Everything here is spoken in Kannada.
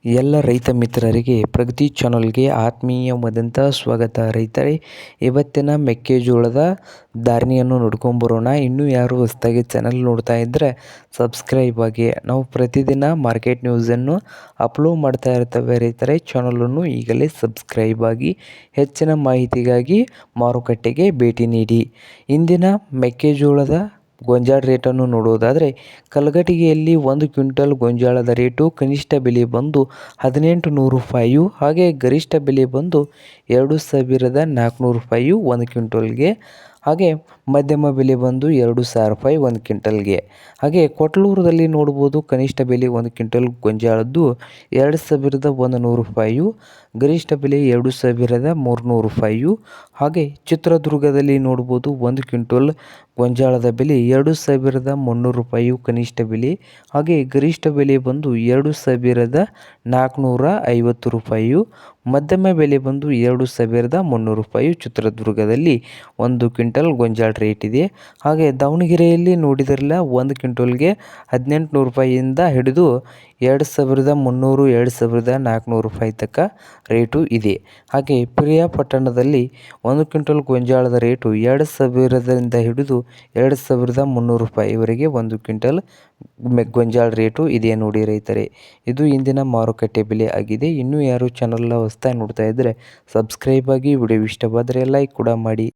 ಎಲ್ಲ ರೈತ ಮಿತ್ರರಿಗೆ ಪ್ರಗತಿ ಚಾನಲ್ಗೆ ಆತ್ಮೀಯವಾದಂಥ ಸ್ವಾಗತ. ರೈತರೇ, ಇವತ್ತಿನ ಮೆಕ್ಕೆಜೋಳದ ಧಾರಣೆಯನ್ನು ನೋಡ್ಕೊಂಬರೋಣ. ಇನ್ನೂ ಯಾರು ಹೊಸದಾಗಿ ಚಾನಲ್ ನೋಡ್ತಾ ಇದ್ದರೆ ಸಬ್ಸ್ಕ್ರೈಬ್ ಆಗಿ. ನಾವು ಪ್ರತಿದಿನ ಮಾರ್ಕೆಟ್ ನ್ಯೂಸನ್ನು ಅಪ್ಲೋಡ್ ಮಾಡ್ತಾ ಇರ್ತೇವೆ. ರೈತರೇ, ಚಾನಲನ್ನು ಈಗಲೇ ಸಬ್ಸ್ಕ್ರೈಬ್ ಆಗಿ ಹೆಚ್ಚಿನ ಮಾಹಿತಿಗಾಗಿ ಮಾರುಕಟ್ಟೆಗೆ ಭೇಟಿ ನೀಡಿ. ಇಂದಿನ ಮೆಕ್ಕೆಜೋಳದ ಗೋಂಜಾಳ ರೇಟನ್ನು ನೋಡುವುದಾದರೆ, ಕಲಘಟಗಿಯಲ್ಲಿ 1 ಕ್ವಿಂಟಲ್ ಗೋಂಜಾಳದ ರೇಟು ಕನಿಷ್ಠ ಬೆಲೆ ಬಂದು 1800 ರೂಪಾಯಿ, ಹಾಗೆ ಗರಿಷ್ಠ ಬೆಲೆ ಬಂದು 2400 ರೂಪಾಯಿ 1 ಕ್ವಿಂಟಲ್ಗೆ, ಹಾಗೆ ಮಧ್ಯಮ ಬೆಲೆ ಬಂದು 2000 ರೂಪಾಯಿ 1 ಕ್ವಿಂಟಲ್ಗೆ. ಹಾಗೆ ಕೊಟ್ಲೂರದಲ್ಲಿ ನೋಡ್ಬೋದು, ಕನಿಷ್ಠ ಬೆಲೆ 1 ಕ್ವಿಂಟಲ್ ಗೋಂಜಾಳದ್ದು 2100 ರೂಪಾಯಿ, ಗರಿಷ್ಠ ಬೆಲೆ 2300 ರೂಪಾಯಿ. ಹಾಗೆ ಚಿತ್ರದುರ್ಗದಲ್ಲಿ ನೋಡ್ಬೋದು, 1 ಕ್ವಿಂಟಲ್ ಗೋಂಜಾಳದ ಬೆಲೆ 2300 ರೂಪಾಯಿ ಕನಿಷ್ಠ ಬೆಲೆ, ಹಾಗೆ ಗರಿಷ್ಠ ಬೆಲೆ ಬಂದು 2450 ರೂಪಾಯಿ, ಮಧ್ಯಮ ಬೆಲೆ ಬಂದು 2300 ರೂಪಾಯಿ. ಚಿತ್ರದುರ್ಗದಲ್ಲಿ 1 ಕ್ವಿಂಟಲ್ ಗೋಂಜಾಳ ರೇಟ್ ಇದೆ. ಹಾಗೆ ದಾವಣಗೆರೆಯಲ್ಲಿ ನೋಡಿದ್ರಲ್ಲ, 1 ಕ್ವಿಂಟಲ್ಗೆ 1800 ರೂಪಾಯಿಯಿಂದ ಹಿಡಿದು 2300 2400 ರೂಪಾಯಿ ತನಕ ರೇಟು ಇದೆ. ಹಾಗೆ ಪಿರಿಯಾಪಟ್ಟಣದಲ್ಲಿ 1 ಕ್ವಿಂಟಲ್ ಗೋಂಜಾಳದ ರೇಟು 2000ರಿಂದ ಹಿಡಿದು 2300 ರೂಪಾಯಿವರೆಗೆ 1 ಕ್ವಿಂಟಲ್ ಗೋಂಜಾಳ ರೇಟು ಇದೆ ನೋಡಿ ರೈತರೇ. ಇದು ಇಂದಿನ ಮಾರುಕಟ್ಟೆ ಬೆಲೆ ಆಗಿದೆ. ಇನ್ನೂ ಯಾರು ಚಾನಲ್ನ ಹೊಸದಾಗಿ ನೋಡ್ತಾ ಇದ್ದರೆ ಸಬ್ಸ್ಕ್ರೈಬ್ ಆಗಿ. ವಿಡಿಯೋ ಇಷ್ಟವಾದರೆ ಲೈಕ್ ಕೂಡ ಮಾಡಿ.